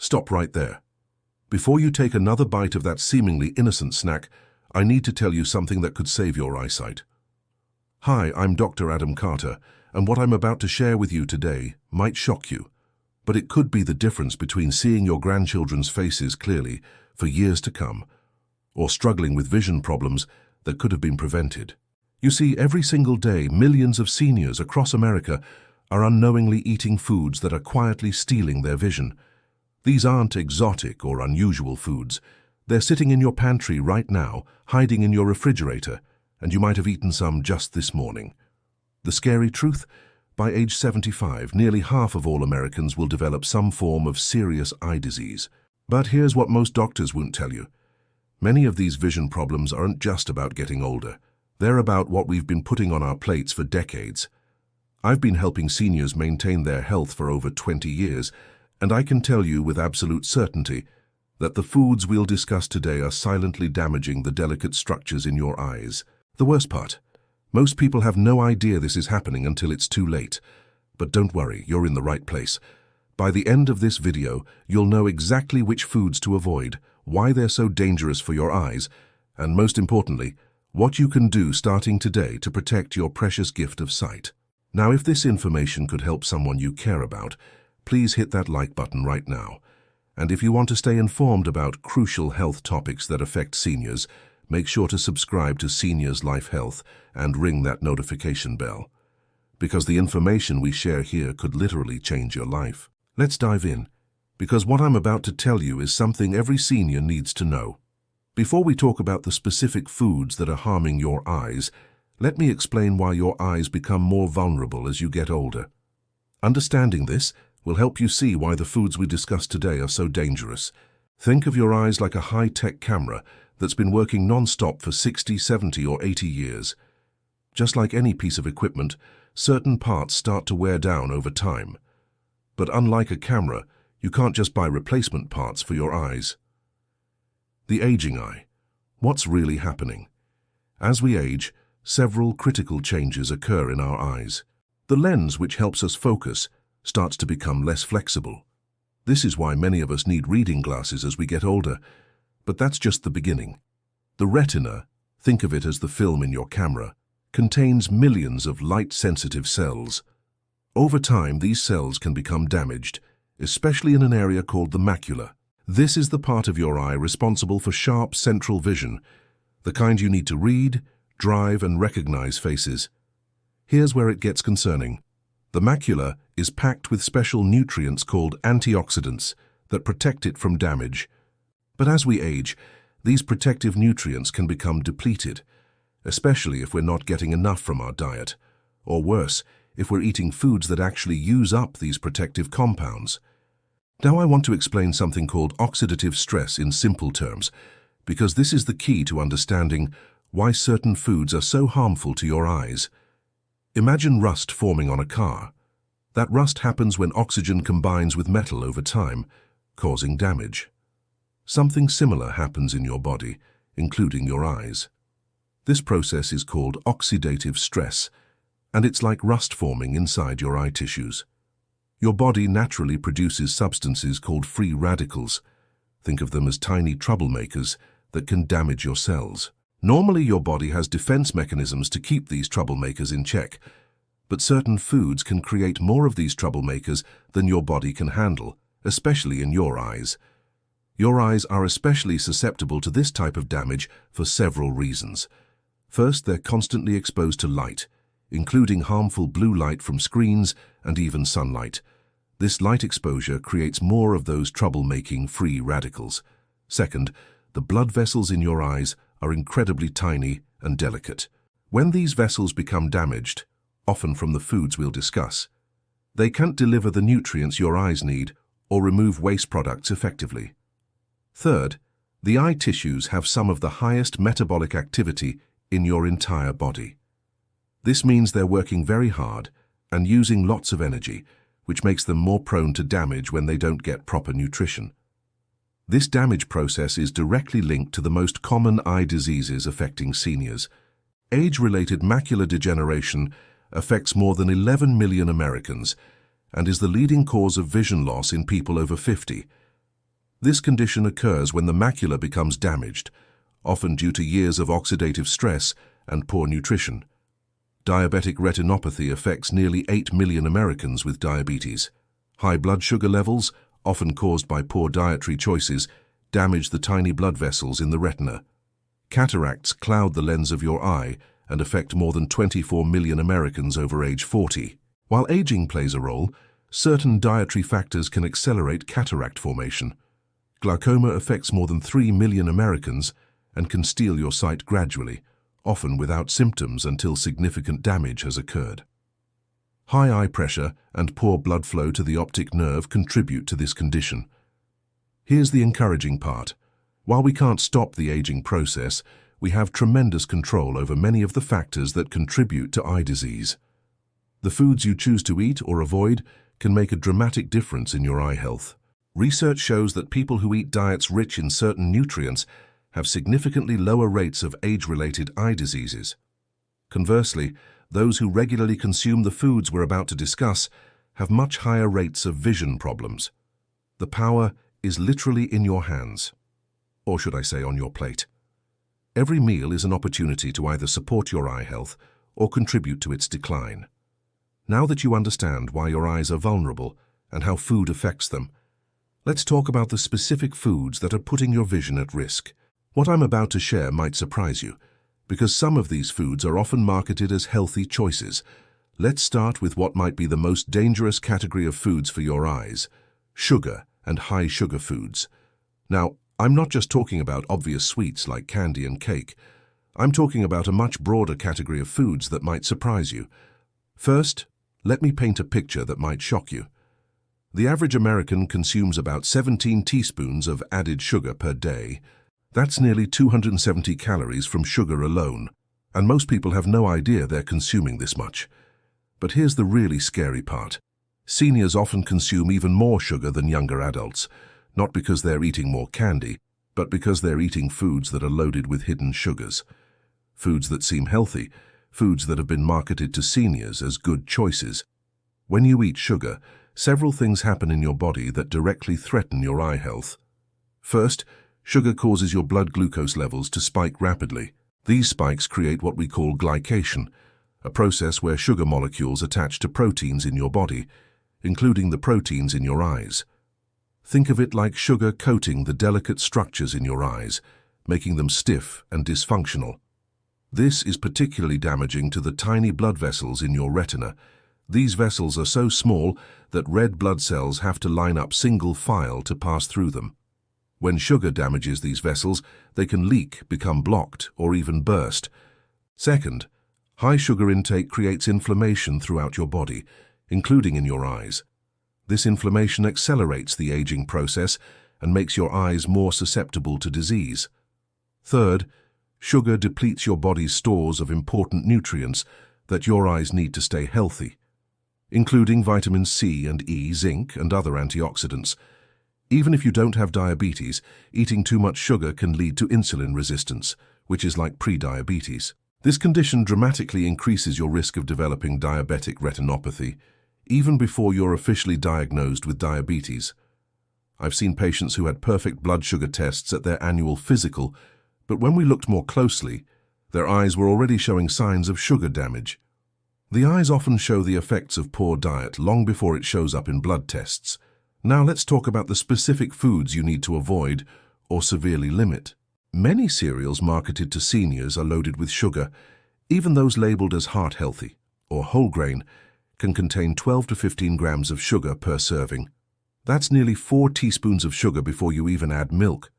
Stop right there. Before you take another bite of that seemingly innocent snack, I need to tell you something that could save your eyesight. Hi, I'm Dr. Adam Carter, and what I'm about to share with you today might shock you, but it could be the difference between seeing your grandchildren's faces clearly for years to come, or struggling with vision problems that could have been prevented. You see, every single day, millions of seniors across America are unknowingly eating foods that are quietly stealing their vision. These aren't exotic or unusual foods. They're sitting in your pantry right now, hiding in your refrigerator, and you might have eaten some just this morning. The scary truth? By age 75, nearly half of all Americans will develop some form of serious eye disease. But here's what most doctors won't tell you. Many of these vision problems aren't just about getting older. They're about what we've been putting on our plates for decades. I've been helping seniors maintain their health for over 20 years, and I can tell you with absolute certainty that the foods we'll discuss today are silently damaging the delicate structures in your eyes. The worst part, most people have no idea this is happening until it's too late. But don't worry, you're in the right place. By the end of this video, you'll know exactly which foods to avoid, why they're so dangerous for your eyes, and most importantly, what you can do starting today to protect your precious gift of sight. Now, if this information could help someone you care about, please hit that like button right now. And if you want to stay informed about crucial health topics that affect seniors, make sure to subscribe to Seniors Life Health and ring that notification bell. Because the information we share here could literally change your life. Let's dive in, because what I'm about to tell you is something every senior needs to know. Before we talk about the specific foods that are harming your eyes, let me explain why your eyes become more vulnerable as you get older. Understanding this will help you see why the foods we discuss today are so dangerous. Think of your eyes like a high-tech camera that's been working non-stop for 60, 70, or 80 years. Just like any piece of equipment, certain parts start to wear down over time. But unlike a camera, you can't just buy replacement parts for your eyes. The aging eye. What's really happening? As we age, several critical changes occur in our eyes. The lens, which helps us focus, starts to become less flexible. This is why many of us need reading glasses as we get older, but that's just the beginning. The retina, think of it as the film in your camera, contains millions of light-sensitive cells. Over time, these cells can become damaged, especially in an area called the macula. This is the part of your eye responsible for sharp central vision, the kind you need to read, drive, and recognize faces. Here's where it gets concerning. The macula is packed with special nutrients called antioxidants that protect it from damage. But as we age, these protective nutrients can become depleted, especially if we're not getting enough from our diet, or worse, if we're eating foods that actually use up these protective compounds. Now I want to explain something called oxidative stress in simple terms, because this is the key to understanding why certain foods are so harmful to your eyes. Imagine rust forming on a car. That rust happens when oxygen combines with metal over time, causing damage. Something similar happens in your body, including your eyes. This process is called oxidative stress, and it's like rust forming inside your eye tissues. Your body naturally produces substances called free radicals. Think of them as tiny troublemakers that can damage your cells. Normally, your body has defense mechanisms to keep these troublemakers in check, but certain foods can create more of these troublemakers than your body can handle, especially in your eyes. Your eyes are especially susceptible to this type of damage for several reasons. First, they're constantly exposed to light, including harmful blue light from screens and even sunlight. This light exposure creates more of those troublemaking free radicals. Second, the blood vessels in your eyes are incredibly tiny and delicate. When these vessels become damaged, often from the foods we'll discuss, they can't deliver the nutrients your eyes need or remove waste products effectively. Third, the eye tissues have some of the highest metabolic activity in your entire body. This means they're working very hard and using lots of energy, which makes them more prone to damage when they don't get proper nutrition. This damage process is directly linked to the most common eye diseases affecting seniors. Age-related macular degeneration affects more than 11 million Americans and is the leading cause of vision loss in people over 50. This condition occurs when the macula becomes damaged, often due to years of oxidative stress and poor nutrition. Diabetic retinopathy affects nearly 8 million Americans with diabetes. High blood sugar levels, often caused by poor dietary choices, damage the tiny blood vessels in the retina. Cataracts cloud the lens of your eye and affect more than 24 million Americans over age 40. While aging plays a role, certain dietary factors can accelerate cataract formation. Glaucoma affects more than 3 million Americans and can steal your sight gradually, often without symptoms until significant damage has occurred. High eye pressure and poor blood flow to the optic nerve contribute to this condition. Here's the encouraging part. While we can't stop the aging process, we have tremendous control over many of the factors that contribute to eye disease. The foods you choose to eat or avoid can make a dramatic difference in your eye health. Research shows that people who eat diets rich in certain nutrients have significantly lower rates of age-related eye diseases. Conversely, those who regularly consume the foods we're about to discuss have much higher rates of vision problems. The power is literally in your hands, or should I say on your plate. Every meal is an opportunity to either support your eye health or contribute to its decline. Now that you understand why your eyes are vulnerable and how food affects them, let's talk about the specific foods that are putting your vision at risk. What I'm about to share might surprise you, because some of these foods are often marketed as healthy choices. Let's start with what might be the most dangerous category of foods for your eyes: sugar and high sugar foods. Now, I'm not just talking about obvious sweets like candy and cake. I'm talking about a much broader category of foods that might surprise you. First, let me paint a picture that might shock you. The average American consumes about 17 teaspoons of added sugar per day. That's nearly 270 calories from sugar alone, and most people have no idea they're consuming this much. But here's the really scary part. Seniors often consume even more sugar than younger adults, not because they're eating more candy, but because they're eating foods that are loaded with hidden sugars. Foods that seem healthy, foods that have been marketed to seniors as good choices. When you eat sugar, several things happen in your body that directly threaten your eye health. First, sugar causes your blood glucose levels to spike rapidly. These spikes create what we call glycation, a process where sugar molecules attach to proteins in your body, including the proteins in your eyes. Think of it like sugar coating the delicate structures in your eyes, making them stiff and dysfunctional. This is particularly damaging to the tiny blood vessels in your retina. These vessels are so small that red blood cells have to line up single file to pass through them. When sugar damages these vessels, they can leak, become blocked, or even burst. Second, high sugar intake creates inflammation throughout your body, including in your eyes. This inflammation accelerates the aging process and makes your eyes more susceptible to disease. Third, sugar depletes your body's stores of important nutrients that your eyes need to stay healthy, including vitamins C and E, zinc, and other antioxidants. Even if you don't have diabetes, eating too much sugar can lead to insulin resistance, which is like pre-diabetes. This condition dramatically increases your risk of developing diabetic retinopathy, even before you're officially diagnosed with diabetes. I've seen patients who had perfect blood sugar tests at their annual physical, but when we looked more closely, their eyes were already showing signs of sugar damage. The eyes often show the effects of poor diet long before it shows up in blood tests. Now let's talk about the specific foods you need to avoid or severely limit. Many cereals marketed to seniors are loaded with sugar. Even those labeled as heart healthy or whole grain can contain 12 to 15 grams of sugar per serving. That's nearly 4 teaspoons of sugar before you even add milk.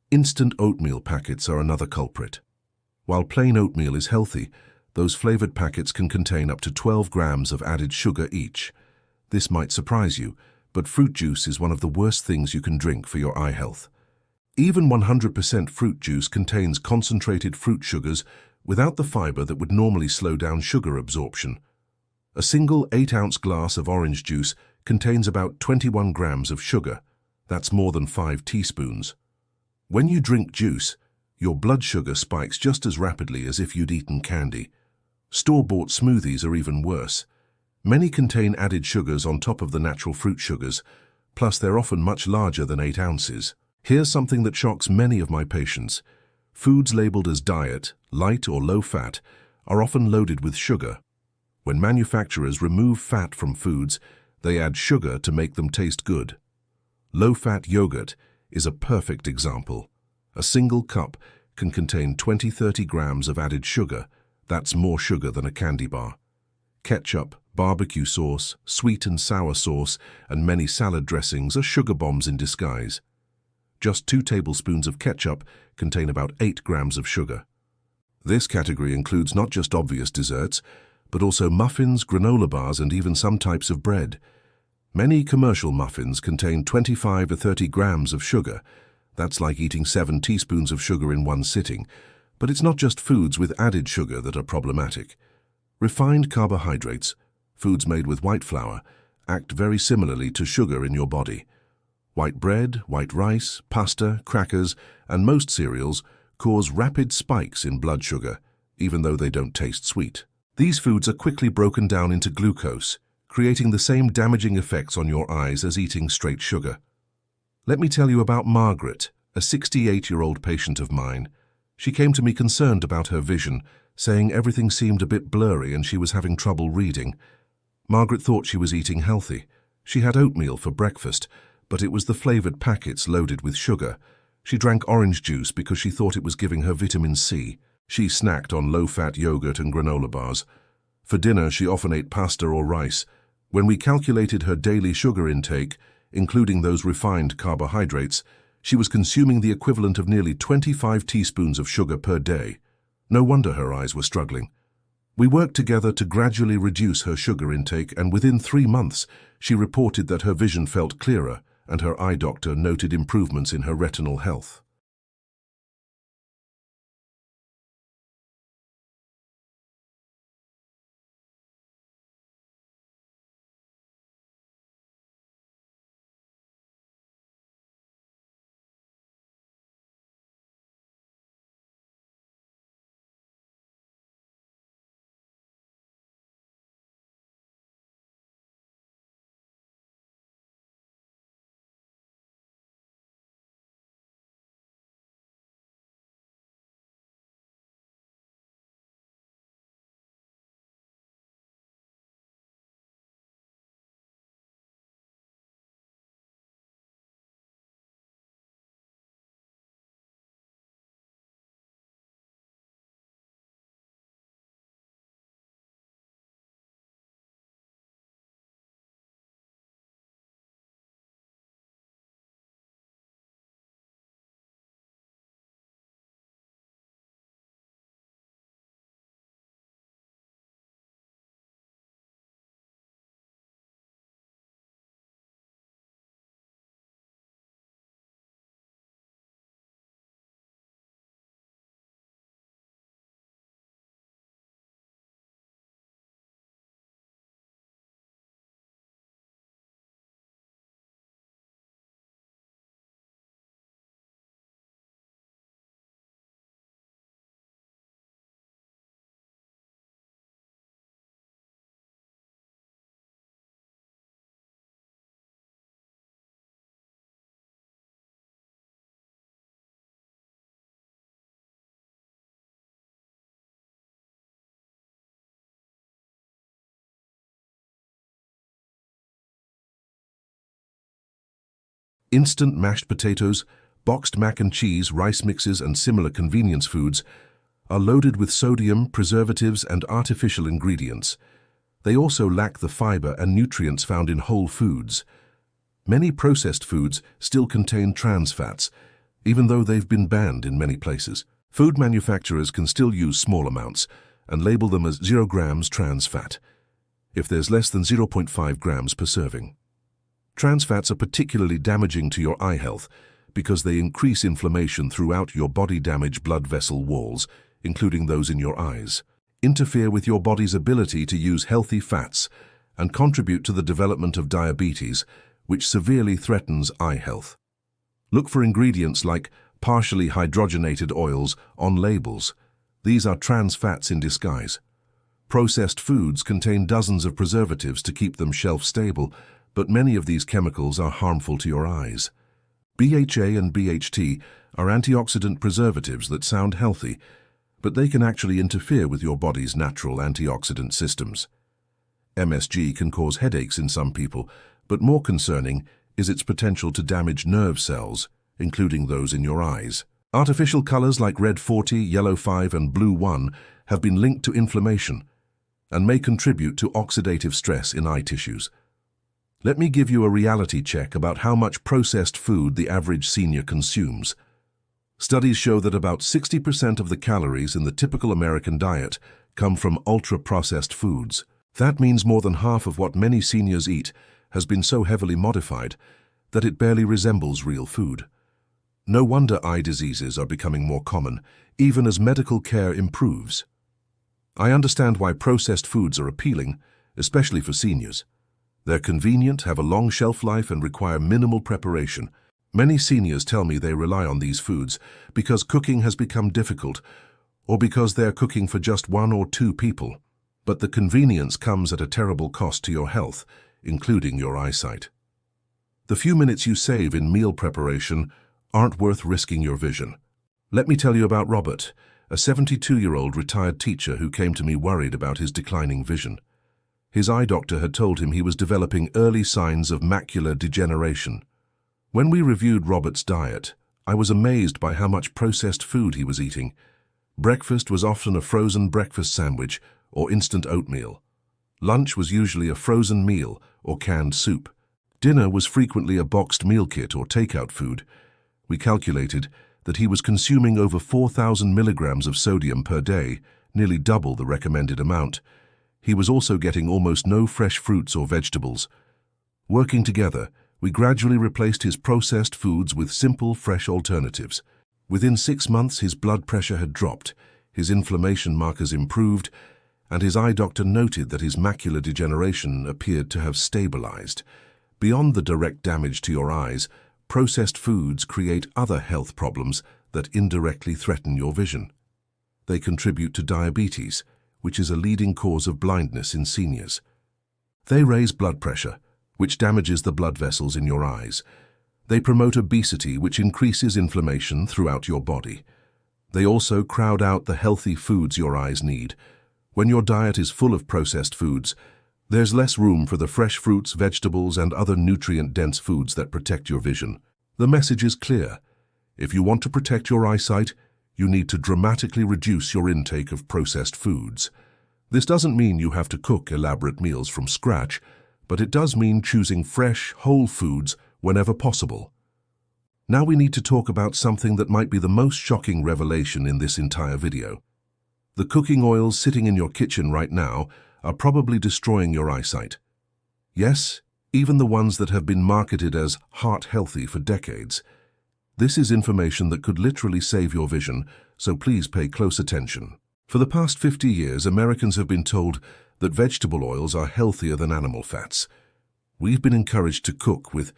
Instant oatmeal packets are another culprit. While plain oatmeal is healthy, those flavored packets can contain up to 12 grams of added sugar each. This might surprise you, but fruit juice is one of the worst things you can drink for your eye health. Even 100% fruit juice contains concentrated fruit sugars without the fiber that would normally slow down sugar absorption. A single 8-ounce glass of orange juice contains about 21 grams of sugar. That's more than 5 teaspoons. When you drink juice, your blood sugar spikes just as rapidly as if you'd eaten candy. Store-bought smoothies are even worse. Many contain added sugars on top of the natural fruit sugars, plus they're often much larger than 8 ounces. Here's something that shocks many of my patients. Foods labeled as diet, light or low fat, are often loaded with sugar. When manufacturers remove fat from foods, they add sugar to make them taste good. Low-fat yogurt is a perfect example. A single cup can contain 20–30 grams of added sugar. That's more sugar than a candy bar. Ketchup, barbecue sauce, sweet and sour sauce, and many salad dressings are sugar bombs in disguise. Just 2 tablespoons of ketchup contain about 8 grams of sugar. This category includes not just obvious desserts, but also muffins, granola bars, and even some types of bread. Many commercial muffins contain 25 to 30 grams of sugar. That's like eating 7 teaspoons of sugar in one sitting. But it's not just foods with added sugar that are problematic. Refined carbohydrates, foods made with white flour, act very similarly to sugar in your body. White bread, white rice, pasta, crackers, and most cereals cause rapid spikes in blood sugar, even though they don't taste sweet. These foods are quickly broken down into glucose, creating the same damaging effects on your eyes as eating straight sugar. Let me tell you about Margaret, a 68-year-old patient of mine. She came to me concerned about her vision, saying everything seemed a bit blurry and she was having trouble reading. Margaret thought she was eating healthy. She had oatmeal for breakfast, but it was the flavored packets loaded with sugar. She drank orange juice because she thought it was giving her vitamin C. She snacked on low-fat yogurt and granola bars. For dinner, she often ate pasta or rice. When we calculated her daily sugar intake, including those refined carbohydrates, she was consuming the equivalent of nearly 25 teaspoons of sugar per day. No wonder her eyes were struggling. We worked together to gradually reduce her sugar intake, and within 3 months, she reported that her vision felt clearer, and her eye doctor noted improvements in her retinal health. Instant mashed potatoes, boxed mac and cheese, rice mixes, and similar convenience foods are loaded with sodium, preservatives, and artificial ingredients. They also lack the fiber and nutrients found in whole foods. Many processed foods still contain trans fats, even though they've been banned in many places. Food manufacturers can still use small amounts and label them as 0 grams trans fat, if there's less than 0.5 grams per serving. Trans fats are particularly damaging to your eye health because they increase inflammation throughout your body, damage blood vessel walls, including those in your eyes, interfere with your body's ability to use healthy fats, and contribute to the development of diabetes, which severely threatens eye health. Look for ingredients like partially hydrogenated oils on labels. These are trans fats in disguise. Processed foods contain dozens of preservatives to keep them shelf-stable, but many of these chemicals are harmful to your eyes. BHA and BHT are antioxidant preservatives that sound healthy, but they can actually interfere with your body's natural antioxidant systems. MSG can cause headaches in some people, but more concerning is its potential to damage nerve cells, including those in your eyes. Artificial colors like red 40, yellow 5, and blue 1 have been linked to inflammation and may contribute to oxidative stress in eye tissues. Let me give you a reality check about how much processed food the average senior consumes. Studies show that about 60% of the calories in the typical American diet come from ultra-processed foods. That means more than half of what many seniors eat has been so heavily modified that it barely resembles real food. No wonder eye diseases are becoming more common, even as medical care improves. I understand why processed foods are appealing, especially for seniors. They're convenient, have a long shelf life, and require minimal preparation. Many seniors tell me they rely on these foods because cooking has become difficult or because they're cooking for just 1 or 2 people. But the convenience comes at a terrible cost to your health, including your eyesight. The few minutes you save in meal preparation aren't worth risking your vision. Let me tell you about Robert, a 72-year-old retired teacher who came to me worried about his declining vision. His eye doctor had told him he was developing early signs of macular degeneration. When we reviewed Robert's diet, I was amazed by how much processed food he was eating. Breakfast was often a frozen breakfast sandwich or instant oatmeal. Lunch was usually a frozen meal or canned soup. Dinner was frequently a boxed meal kit or takeout food. We calculated that he was consuming over 4,000 milligrams of sodium per day, nearly double the recommended amount. He was also getting almost no fresh fruits or vegetables. Working together, we gradually replaced his processed foods with simple, fresh alternatives. Within 6 months, his blood pressure had dropped, his inflammation markers improved, and his eye doctor noted that his macular degeneration appeared to have stabilized. Beyond the direct damage to your eyes, processed foods create other health problems that indirectly threaten your vision. They contribute to diabetes, which is a leading cause of blindness in seniors. They raise blood pressure, which damages the blood vessels in your eyes. They promote obesity, which increases inflammation throughout your body. They also crowd out the healthy foods your eyes need. When your diet is full of processed foods, there's less room for the fresh fruits, vegetables, and other nutrient-dense foods that protect your vision. The message is clear. If you want to protect your eyesight, you need to dramatically reduce your intake of processed foods. This doesn't mean you have to cook elaborate meals from scratch, but it does mean choosing fresh, whole foods whenever possible. Now we need to talk about something that might be the most shocking revelation in this entire video. The cooking oils sitting in your kitchen right now are probably destroying your eyesight. Yes, even the ones that have been marketed as heart-healthy for decades. This is information that could literally save your vision, so please pay close attention. For the past 50 years, Americans have been told that vegetable oils are healthier than animal fats. We've been encouraged to cook with